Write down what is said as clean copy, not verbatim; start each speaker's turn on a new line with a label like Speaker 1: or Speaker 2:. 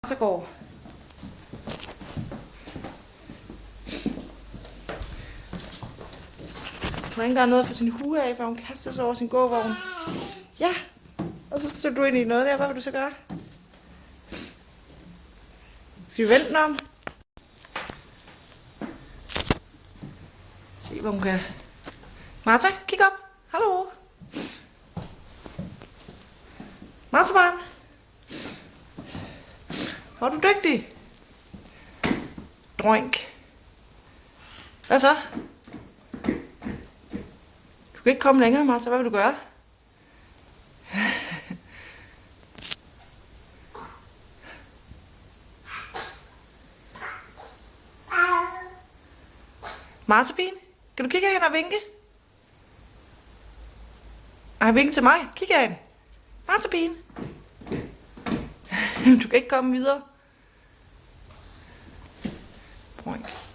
Speaker 1: Så går. Hun har ikke engang noget for sin hue af, for hun kaster sig over sin gåvogn. Ja, og så stod du ind i noget der. Hvad vil du så gøre? Skal vi vente den om? Se, hvor hun kan. Martha, kig op. Hallo. Martha, barn. Hvor er du dygtig. Drønk. Hvad så? Du kan ikke komme længere, Martha. Hvad vil du gøre? Martha-pigen, kan du kigge hen og vinke? Ej, vinke til mig. Kig hen. Martha-pigen. Du kan ikke komme videre. Drønk.